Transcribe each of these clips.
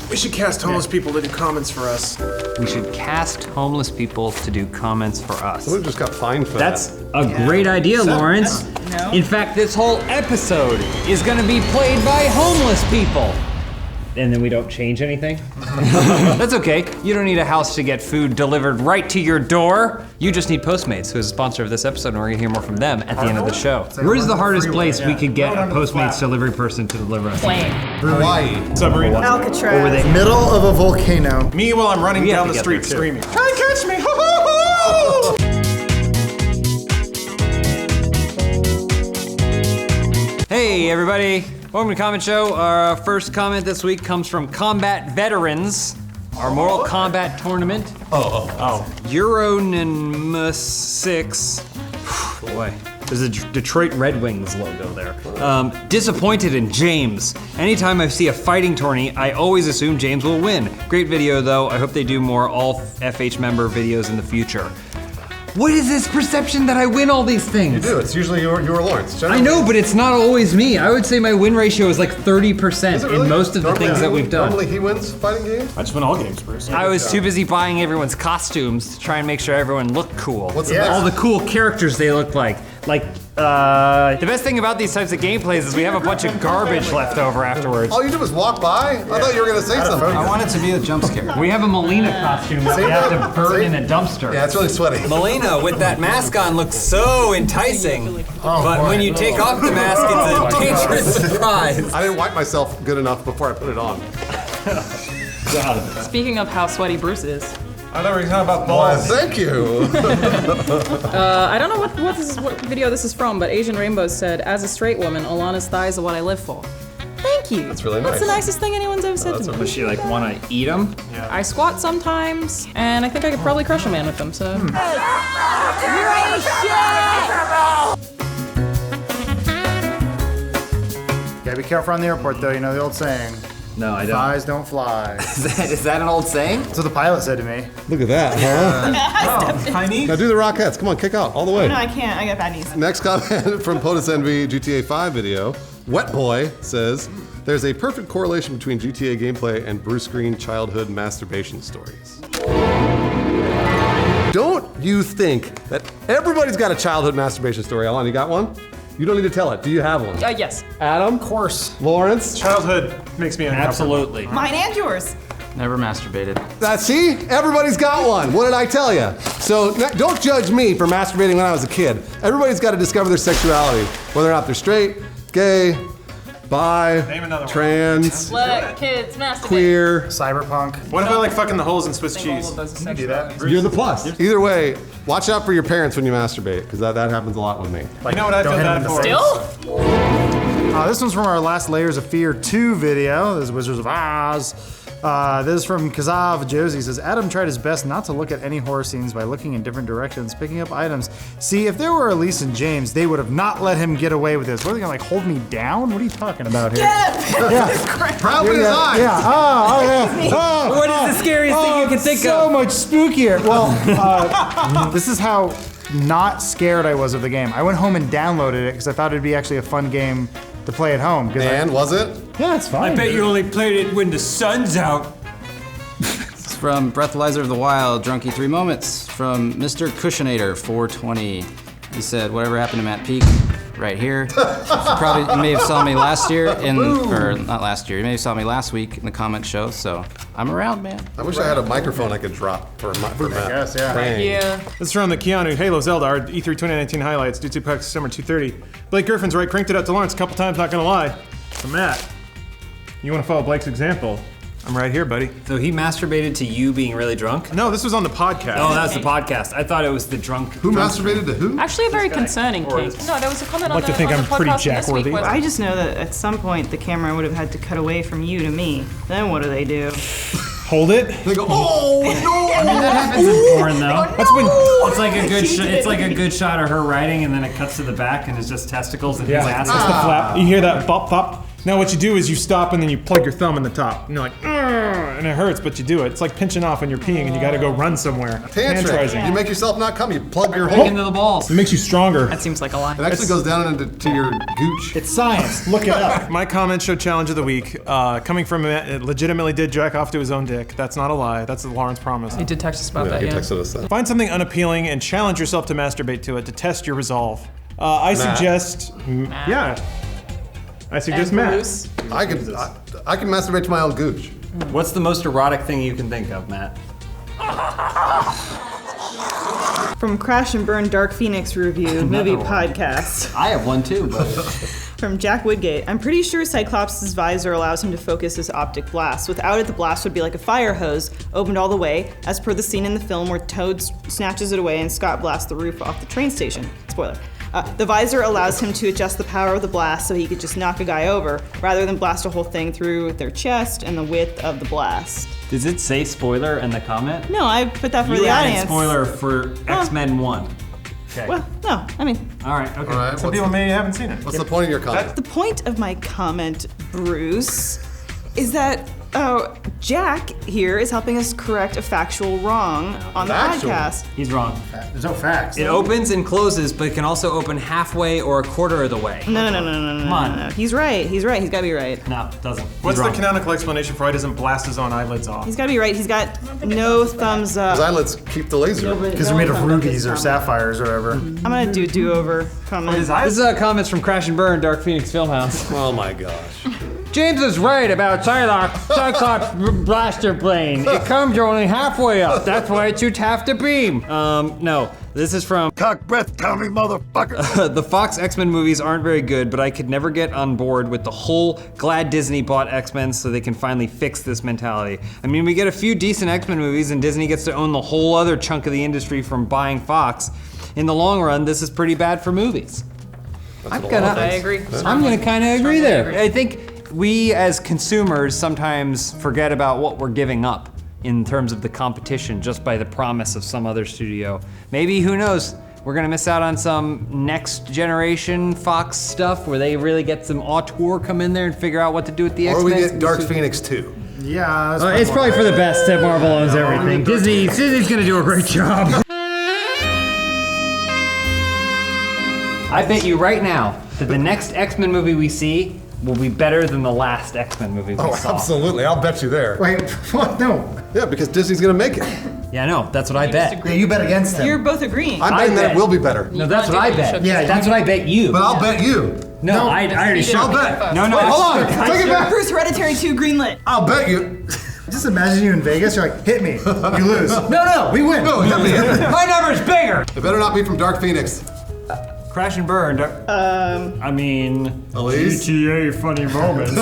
We should cast homeless people to do comments for us. We should cast homeless people to do comments for us. Someone just got fined for That's a great idea, Lawrence. No. In fact, this whole episode is gonna be played by homeless people. And then we don't change anything? That's okay. You don't need a house to get food delivered right to your door. You just need Postmates, who is a sponsor of this episode, and we're gonna hear more from them at the end of the show. Where's the hardest place we could get a Postmates delivery person to deliver us? Plane. Hawaii. Submarine. Alcatraz. Or were they Middle of a volcano. Me while I'm running We have down to the get street there, too. screaming. Try and catch me! Hoo-hoo-hoo! Hey everybody, welcome to Comment Show. Our first comment this week comes from Combat Veterans, our Mortal Kombat tournament. Euronymous 6. Boy, there's a Detroit Red Wings logo there. Disappointed in James. Anytime I see a fighting tourney, I always assume James will win. Great video though, I hope they do more all FH member videos in the future. What is this perception that I win all these things? You do, it's usually you or Lawrence. I know, but it's not always me. I would say my win ratio is like 30% Is it really? in most of the things that we've done. Normally he wins fighting games? I just win all games, Bruce. I was too busy buying everyone's costumes to try and make sure everyone looked cool. What's the next? All the cool characters they look like. The best thing about these types of gameplays is we have a bunch of garbage left over afterwards. All you did was walk by? I thought you were gonna say something. I want it to be a jump scare. We have a Melina costume that we have to burn in a dumpster. Yeah, it's really sweaty. Melina with that mask on looks so enticing, but when you take off the mask, it's a dangerous surprise. I didn't wipe myself good enough before I put it on. Speaking of how sweaty Bruce is, I thought we were talking about balls. Thank you. I don't know what video this is from, but Asian Rainbow said, "As a straight woman, Alana's thighs are what I live for." Thank you. That's really That's the nice. nicest thing anyone's ever said to me. Does she like want to eat them? I squat sometimes, and I think I could probably crush a man with them. So. Gotta be careful on the airport though, you know the old saying. No, I don't. Thighs don't fly. Is that an old saying? That's what the pilot said to me. Look at that, huh? Tiny? Now do the Rockettes. Come on, kick out all the way. No, I can't. I got bad knees. Next comment from POTUS Envy GTA 5 video. Wet Boy says, there's a perfect correlation between GTA gameplay and Bruce Green childhood masturbation stories. Don't you think that everybody's got a childhood masturbation story? Alan, you got one? You don't need to tell it. Do you have one? Yes. Adam? Of course. Lawrence? Childhood makes me uncomfortable. Absolutely. Mine and yours. Never masturbated. See? Everybody's got one. What did I tell you? So don't judge me for masturbating when I was a kid. Everybody's got to discover their sexuality, whether or not they're straight, gay, bi, Name another one. kids trans, masturbate. queer. Cyberpunk. What if I like fucking the holes in Swiss cheese? Do that. You're the plus. Either way, watch out for your parents when you masturbate, because that happens a lot with me. You know what I feel Don't hit bad him in the for? Still? This one's from our Last Layers of Fear 2 video. This is Wizards of Oz. This is from Kazav Josie. Says, Adam tried his best not to look at any horror scenes by looking in different directions, picking up items. See, if there were Elise and James, they would have not let him get away with this. What are they gonna like hold me down? What are you talking about here? Proudly his eyes. Yeah. What is the scariest thing you can think so of? much spookier. Well, this is how not scared I was of the game. I went home and downloaded it because I thought it'd be actually a fun game to play at home. And was it? Yeah, it's fine. You only played it when the sun's out. It's from Breathalyzer of the Wild, Drunky 3 Moments, from Mr. Cushionator 420. He said, whatever happened to Matt Peak? Right here. You may have saw me last year or not last year, you may have saw me last week in the comment show, so I'm around, man. I wish I had a microphone I could drop for Matt. Yes, yeah. Dang. Yeah. This is from the Keanu Halo Zelda, our E3 2019 highlights, due to PAX December 230. Blake Griffin's right, cranked it out to Lawrence a couple times, not gonna lie. So Matt, you wanna follow Blake's example? I'm right here, buddy. So he masturbated to you being really drunk? No, this was on the podcast. Oh, that's the podcast. I thought it was the drunk. Who masturbated to who? Actually, a very concerning case. No, there was a comment on like the, to think on I'm the pretty podcast this week jack-worthy. where- I just know that at some point the camera would have had to cut away from you to me. Then what do they do? Hold it. They go, oh no! That happens in porn though. That's when. It's like a good it's like a good shot of her riding and then it cuts to the back and it's just testicles and his ass. That's the flap. You hear that bop bop? Now what you do is you stop and then you plug your thumb in the top. And you're like, and it hurts, but you do it. It's like pinching off when you're peeing and you gotta go run somewhere. Tantrum. You make yourself not come, you plug your Right hole. into the balls. It makes you stronger. That seems like a lie. It actually goes down into your gooch. It's science. Look it up. My comment show challenge of the week, coming from a man that legitimately did jack off to his own dick. That's not a lie. That's what Lawrence promised. He did text us about Yeah, that, he yeah. texted us that. Find something unappealing and challenge yourself to masturbate to it to test your resolve. I suggest, I suggest And Matt. Bruce. I can masturbate to my own gooch. What's the most erotic thing you can think of, Matt? From Crash and Burn Dark Phoenix Review movie podcast. I have one too, but From Jack Woodgate. I'm pretty sure Cyclops' visor allows him to focus his optic blast. Without it, the blast would be like a fire hose, opened all the way, as per the scene in the film where Toad snatches it away and Scott blasts the roof off the train station. Spoiler. The visor allows him to adjust the power of the blast so he could just knock a guy over, rather than blast a whole thing through their chest and the width of the blast. does it say spoiler in the comment? No, I put that for You the added audience. spoiler for X-Men 1. Okay. Well, no, I mean, All right, okay. All right, Some people maybe haven't seen it. what's the point of your comment? the point of my comment, Bruce, is that Jack here is helping us correct a factual wrong on the Factual? podcast. He's wrong. There's no facts. It opens and closes, but it can also open halfway or a quarter of the way. No. Come on. No. He's right. He's gotta be right. No, it doesn't. What's He's the wrong. canonical explanation for why he doesn't blast his own eyelids off? He's gotta be right. He's got no thumbs up. His eyelids keep the laser. Because they're made of rubies or sapphires or whatever. I'm gonna do do-over comment. His eyes? This is comments from Crash and Burn, Dark Phoenix Filmhouse. Oh my gosh. James is right about Cyclops blaster plane. It comes only halfway up. That's why it shoots half the beam. No. This is from Cock breath, Tommy, motherfucker. the Fox X-Men movies aren't very good, but I could never get on board with the whole glad Disney bought X-Men so they can finally fix this mentality. I mean, we get a few decent X-Men movies and Disney gets to own the whole other chunk of the industry from buying Fox. In the long run, this is pretty bad for movies. That's what a lot of I things. agree. I'm gonna kind of agree there. agree. I think we as consumers sometimes forget about what we're giving up in terms of the competition just by the promise of some other studio. Maybe, who knows, we're gonna miss out on some next generation Fox stuff where they really get some auteur come in there and figure out what to do with the Or X-Men. we get Dark Phoenix 2. Yeah. That's It's probably for the best that Marvel owns everything. Disney's gonna do a great job. I bet you right now that the next X-Men movie we see will be better than the last X-Men movie we Oh, saw. absolutely. I'll bet you there. Wait, what? No. Yeah, because Disney's gonna make it. Yeah, I know. That's what I bet. Yeah, you bet against them. You're both agreeing. I'm betting that bet. it will be better. No, that's what I bet. Yeah, that's what I bet you. But I'll bet you. No, I already showed. I'll bet. No, no. Wait, hold on. Take it back. Bruce Hereditary 2 greenlit. I'll bet you. Just imagine you in Vegas. You're like, hit me. You lose. No, we win. No, hit me. My number's bigger. It better not be from Dark Phoenix. Crash and Burn. I mean, Elise? GTA funny moments.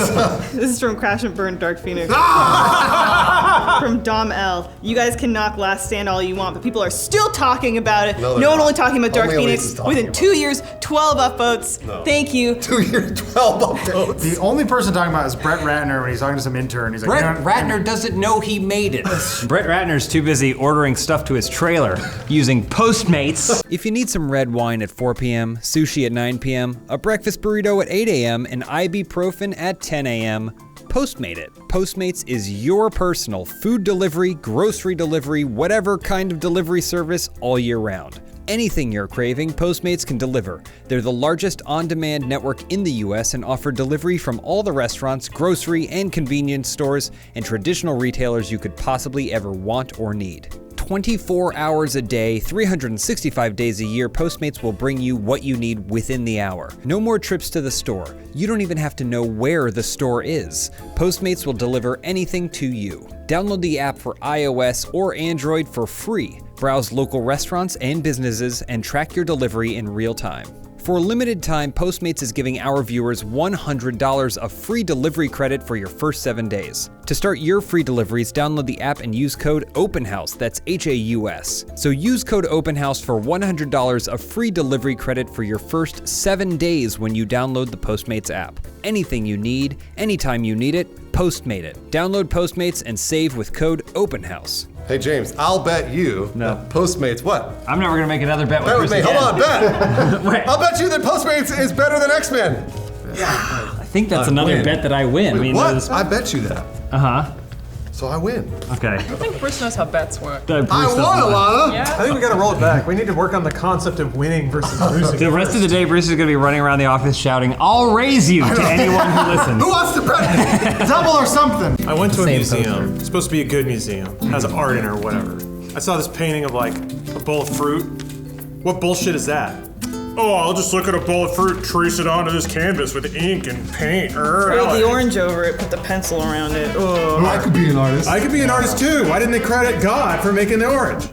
This is from Crash and Burn Dark Phoenix. Ah! From Dom L. You guys can knock Last Stand all you want, but people are still talking about it. No, they're No one not. only talking about Dark Only Elise Phoenix. is talking Within about 2 years, 12 upvotes. No. Thank you. 2 years, 12 upvotes. The only person talking about is Brett Ratner when he's talking to some intern. He's like, Brett you know, Ratner doesn't know he made it. Brett Ratner's too busy ordering stuff to his trailer using Postmates. If you need some red wine at 4 p.m., sushi at 9 p.m., a breakfast burrito at 8 a.m., and ibuprofen at 10 a.m., Postmate it. Postmates is your personal food delivery, grocery delivery, whatever kind of delivery service all year round. Anything you're craving, Postmates can deliver. They're the largest on-demand network in the US and offer delivery from all the restaurants, grocery, and convenience stores and traditional retailers you could possibly ever want or need. 24 hours a day, 365 days a year, Postmates will bring you what you need within the hour. No more trips to the store. You don't even have to know where the store is. Postmates will deliver anything to you. Download the app for iOS or Android for free. Browse local restaurants and businesses and track your delivery in real time. For a limited time, Postmates is giving our viewers $100 of free delivery credit for your first 7 days. To start your free deliveries, download the app and use code OPENHOUSE, that's HAUS. So use code OPENHOUSE for $100 of free delivery credit for your first 7 days when you download the Postmates app. Anything you need, anytime you need it, Postmate it. Download Postmates and save with code OPENHOUSE. Hey, James, I'll bet you No. that Postmates, what? I'm never gonna make another bet with Bet with Chris me. again. Hold on, bet. Wait. I'll bet you that Postmates is better than X-Men. I think that's another win. bet that I win. I mean, What? I bet you that. Uh-huh. So I win. Okay. I think Bruce knows how bets work. I won, Alana. Yeah. I think we gotta roll it back. We need to work on the concept of winning versus losing. The rest of the day, Bruce is gonna be running around the office shouting, "I'll raise you" to anyone who listens. Who wants to bet? Double or something. I went to a Same museum. poster. It's supposed to be a good museum. It has art in it or whatever. I saw this painting of like a bowl of fruit. What bullshit is that? Oh, I'll just look at a bowl of fruit, trace it onto this canvas with ink and paint. Sprayed the orange over it, put the pencil around it. Oh. I could be an artist. I could be an artist too. Why didn't they credit God for making the orange?